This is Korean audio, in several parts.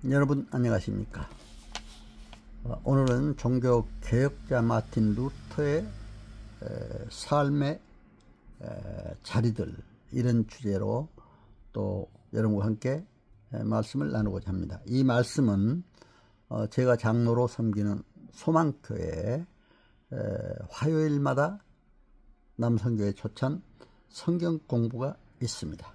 여러분 안녕하십니까? 오늘은 종교 개혁자 마틴 루터의 삶의 자리들, 이런 주제로 또 여러분과 함께 말씀을 나누고자 합니다. 이 말씀은 제가 장로로 섬기는 소망교회 화요일마다 남성교회 초찬 성경 공부가 있습니다.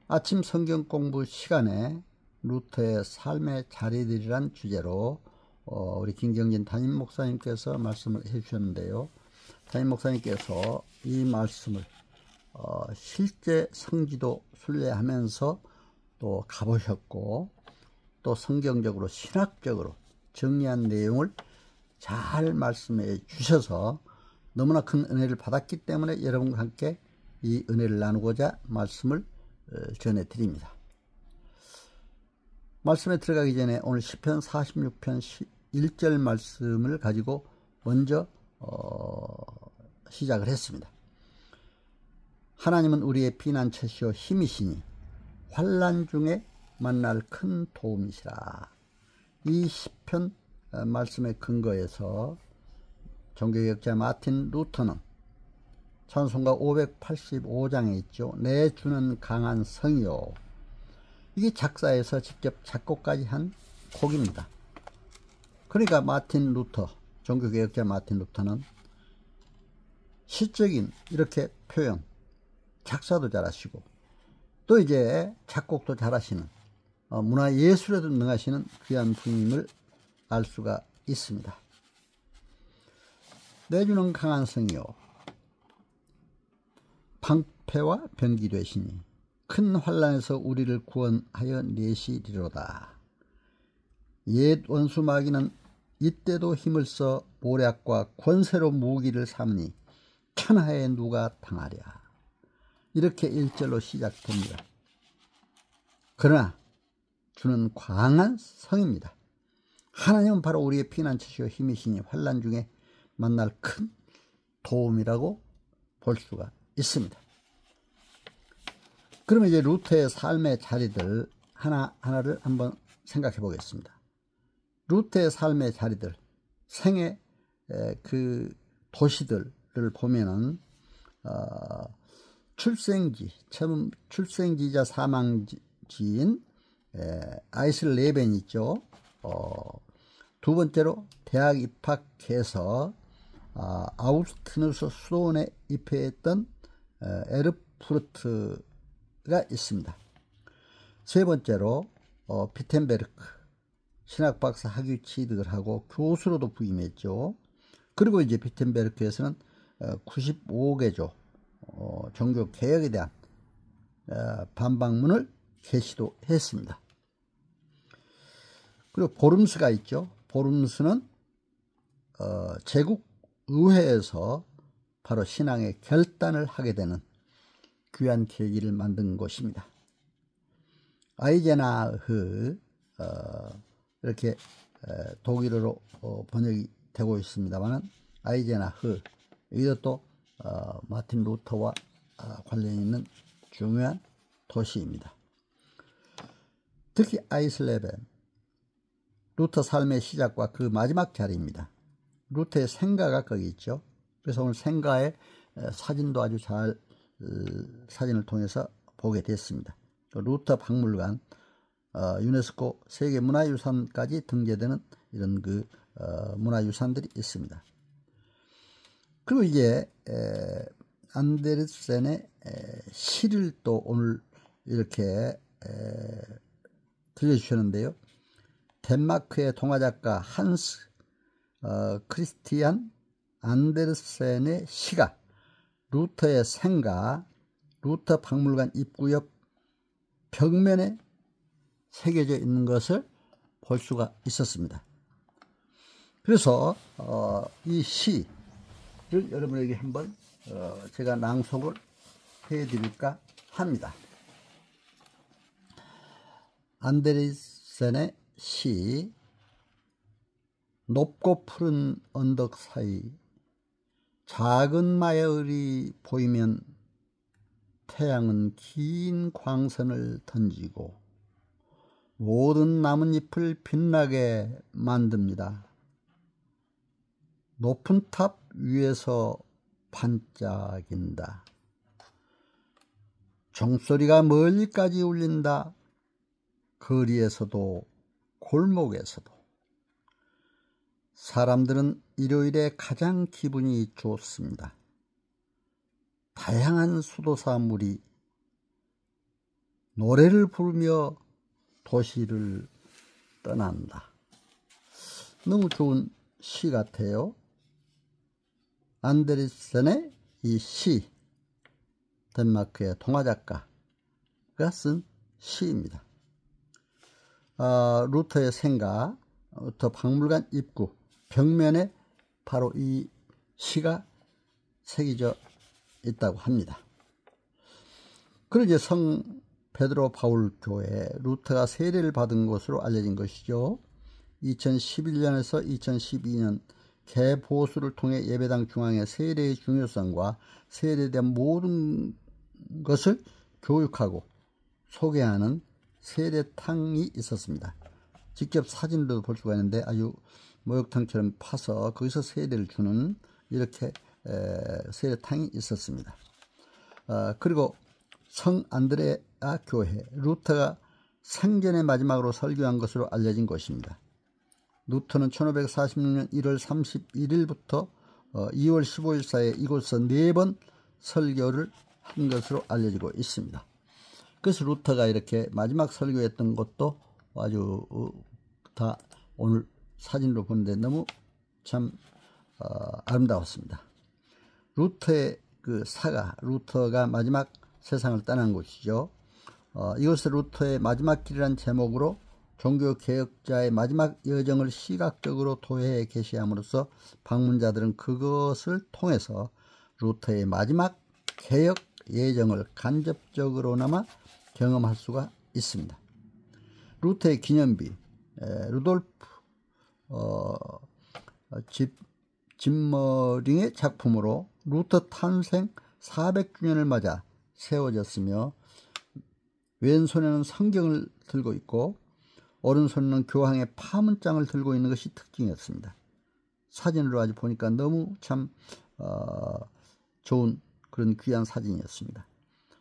아침 성경 공부 시간에 루터의 삶의 자리들이란 주제로 우리 김경진 담임 목사님께서 말씀을 해주셨는데요. 담임 목사님께서 이 말씀을 실제 성지도 순례하면서 또 가보셨고, 또 성경적으로 신학적으로 정리한 내용을 잘 말씀해 주셔서 너무나 큰 은혜를 받았기 때문에 여러분과 함께 이 은혜를 나누고자 말씀을 전해드립니다. 말씀에 들어가기 전에 오늘 시편 46편 1절 말씀을 가지고 먼저 시작을 했습니다. 하나님은 우리의 피난처시요 힘이시니 환난 중에 만날 큰 도움이시라. 이 시편 말씀의 근거에서 종교개혁자 마틴 루터는 찬송가 585장에 있죠. 내 주는 강한 성이요, 이게 작사해서 직접 작곡까지 한 곡입니다. 그러니까 마틴 루터, 종교개혁자 마틴 루터는 시적인 이렇게 표현, 작사도 잘하시고 또 이제 작곡도 잘하시는 문화예술에도 능하시는 귀한 분임을 알 수가 있습니다. 내주는 강한 성이요, 방패와 병기 되시니 큰 환난에서 우리를 구원하여 내시리로다. 옛 원수 마귀는 이때도 힘을 써 모략과 권세로 무기를 삼으니 천하에 누가 당하랴. 이렇게 1절로 시작됩니다. 그러나 주는 강한 성입니다. 하나님은 바로 우리의 피난처시요 힘이시니 환난 중에 만날 큰 도움이라고 볼 수가 있습니다. 그러면 이제 루터의 삶의 자리들 하나하나를 한번 생각해 보겠습니다. 루터의 삶의 자리들, 생애 그 도시들을 보면은 출생지, 처음 출생지자 사망지인 아이슬레벤 있죠. 두 번째로 대학 입학해서 아우스트누스 수도원에 입회했던 에르푸르트가 있습니다. 세 번째로 비텐베르크 신학박사 학위 취득을 하고 교수로도 부임했죠. 그리고 이제 비텐베르크에서는 95개조 종교 개혁에 대한 반박문을 게시도 했습니다. 그리고 보름스가 있죠. 보름스는 제국 의회에서 바로 신앙의 결단을 하게 되는 귀한 계기를 만든 곳입니다. 아이제나흐, 이렇게 독일어로 번역이 되고 있습니다만, 아이제나흐, 이것도 마틴 루터와 관련 있는 중요한 도시입니다. 특히 아이슬레벤, 루터 삶의 시작과 그 마지막 자리입니다. 루터의 생가가 거기 있죠. 그래서 오늘 생가의 사진도 아주 잘 사진을 통해서 보게 됐습니다. 루터 박물관, 유네스코 세계문화유산까지 등재되는 이런 그 문화유산들이 있습니다. 그리고 이제 안데르센의 시를 또 오늘 이렇게 들려주셨는데요. 덴마크의 동화작가 한스 크리스티안 안데르센의 시가 루터의 생가, 루터 박물관 입구 옆 벽면에 새겨져 있는 것을 볼 수가 있었습니다. 그래서 이 시를 여러분에게 한번 제가 낭송을 해드릴까 합니다. 안데르센의 시. 높고 푸른 언덕 사이 작은 마을이 보이면 태양은 긴 광선을 던지고 모든 나뭇잎을 빛나게 만듭니다. 높은 탑 위에서 반짝인다. 종소리가 멀리까지 울린다. 거리에서도 골목에서도. 사람들은 일요일에 가장 기분이 좋습니다. 다양한 수도사물이 노래를 부르며 도시를 떠난다. 너무 좋은 시 같아요. 안데르센의 이 시, 덴마크의 동화작가가 쓴 시입니다. 루터의 생가, 루터 박물관 입구 벽면에 바로 이 시가 새겨져 있다고 합니다. 그리고 이제 성 베드로 바울 교회, 루터가 세례를 받은 것으로 알려진 것이죠. 2011년에서 2012년 개보수를 통해 예배당 중앙에 세례의 중요성과 세례에 대한 모든 것을 교육하고 소개하는 세례탕이 있었습니다. 직접 사진으로도 볼 수가 있는데 아주 목욕탕처럼 파서 거기서 세례를 주는 이렇게 세례탕이 있었습니다. 그리고 성 안드레아 교회, 루터가 생전의 마지막으로 설교한 것으로 알려진 것입니다. 루터는 1546년 1월 31일부터 2월 15일 사이에 이곳에서 4번 설교를 한 것으로 알려지고 있습니다. 그래서 루터가 이렇게 마지막 설교했던 것도 아주 다 오늘 사진으로 보는데 너무 참 아름다웠습니다. 루터의 그 사가, 루터가 마지막 세상을 떠난 곳이죠. 이것을 루터의 마지막 길이라는 제목으로 종교개혁자의 마지막 여정을 시각적으로 도해에 게시함으로써 방문자들은 그것을 통해서 루터의 마지막 개혁 예정을 간접적으로나마 경험할 수가 있습니다. 루터의 기념비, 루돌프 짐머링의 작품으로 루터 탄생 400주년을 맞아 세워졌으며 왼손에는 성경을 들고 있고 오른손에는 교황의 파문장을 들고 있는 것이 특징이었습니다. 사진으로 아주 보니까 너무 참 좋은 그런 귀한 사진이었습니다.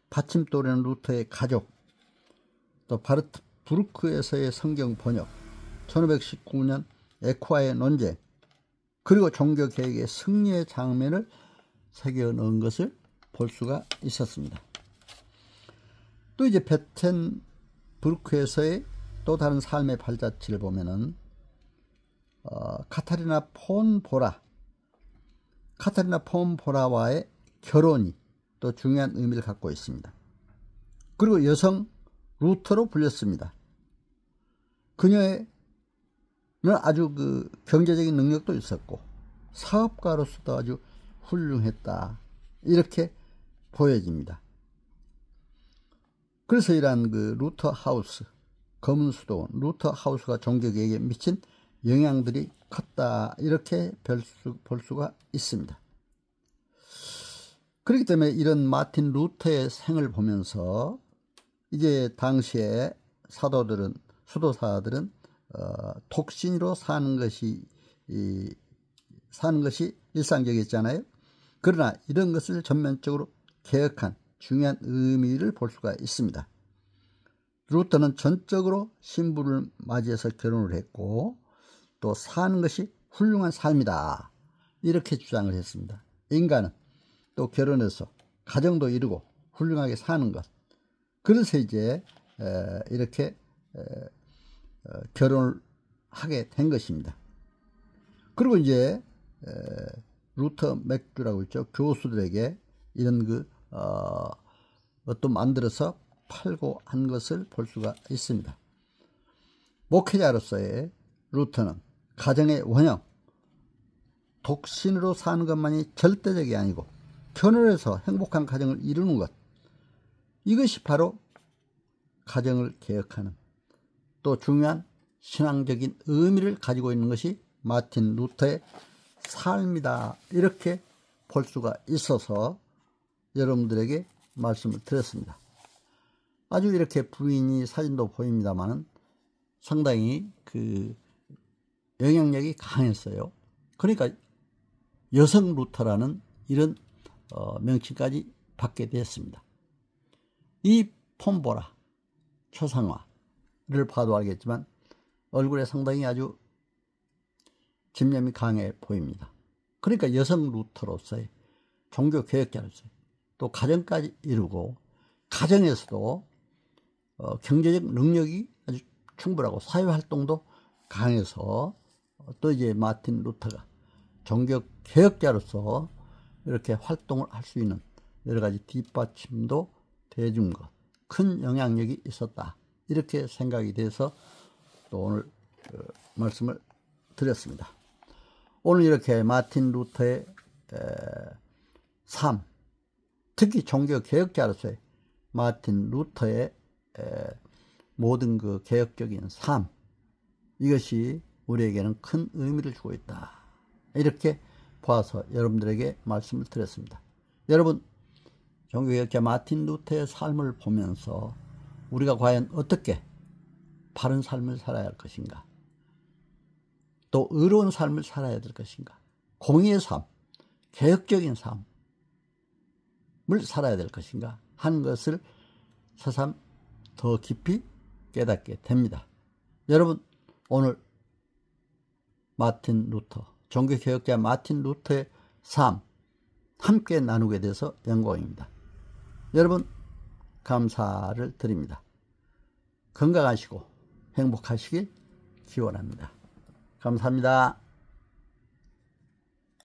받침돌에는 루터의 가족, 또 바르트 부르크에서의 성경 번역, 1519년 에콰의 논쟁, 그리고 종교개혁의 승리의 장면을 새겨 넣은 것을 볼 수가 있었습니다. 또 이제 베텐부르크에서의 또 다른 삶의 발자취를 보면은 카타리나 폰 보라와의 결혼이 또 중요한 의미를 갖고 있습니다. 그리고 여성 루터로 불렸습니다. 그녀는 아주 그 경제적인 능력도 있었고 사업가로서도 아주 훌륭했다, 이렇게 보여집니다. 그래서 이러한 그 루터 하우스, 검은 수도원 루터 하우스가 종교개혁에 미친 영향들이 컸다, 이렇게 볼 수가 있습니다. 그렇기 때문에 이런 마틴 루터의 생을 보면서 이제 당시에 수도사들은 독신으로 사는 것이 일상적이었잖아요. 그러나 이런 것을 전면적으로 개혁한 중요한 의미를 볼 수가 있습니다. 루터는 전적으로 신부를 맞이해서 결혼을 했고 또 사는 것이 훌륭한 삶이다, 이렇게 주장을 했습니다. 인간은 또 결혼해서 가정도 이루고 훌륭하게 사는 것, 그래서 이제 이렇게 결혼을 하게 된 것입니다. 그리고 이제 루터 맥주라고 있죠. 교수들에게 이런 또 만들어서 팔고 한 것을 볼 수가 있습니다. 목회자로서의 루터는 가정의 원형, 독신으로 사는 것만이 절대적이 아니고 결혼해서 행복한 가정을 이루는 것, 이것이 바로 가정을 개혁하는 또 중요한 신앙적인 의미를 가지고 있는 것이 마틴 루터의 삶이다, 이렇게 볼 수가 있어서 여러분들에게 말씀을 드렸습니다. 아주 이렇게 부인이 사진도 보입니다만 상당히 그 영향력이 강했어요. 그러니까 여성 루터라는 이런 명칭까지 받게 됐습니다. 이 폼보라 초상화를 봐도 알겠지만 얼굴에 상당히 아주 집념이 강해 보입니다. 그러니까 여성 루터로서의 종교개혁자로서의 또 가정까지 이루고 가정에서도 경제적 능력이 아주 충분하고 사회활동도 강해서 또 이제 마틴 루터가 종교개혁자로서 이렇게 활동을 할 수 있는 여러가지 뒷받침도 대준 것, 큰 영향력이 있었다, 이렇게 생각이 돼서 또 오늘 말씀을 드렸습니다. 오늘 이렇게 마틴 루터의 삶, 특히 종교개혁자로서의 마틴 루터의 모든 그 개혁적인 삶, 이것이 우리에게는 큰 의미를 주고 있다, 이렇게 봐서 여러분들에게 말씀을 드렸습니다. 여러분, 종교개혁자 마틴 루터의 삶을 보면서 우리가 과연 어떻게 바른 삶을 살아야 할 것인가, 또 의로운 삶을 살아야 될 것인가, 공의의 삶, 개혁적인 삶을 살아야 될 것인가 하는 것을 새삼 더 깊이 깨닫게 됩니다. 여러분, 오늘 마틴 루터, 종교개혁자 마틴 루터의 삶 함께 나누게 돼서 영광입니다. 여러분, 감사를 드립니다. 건강하시고 행복하시길 기원합니다. 감사합니다.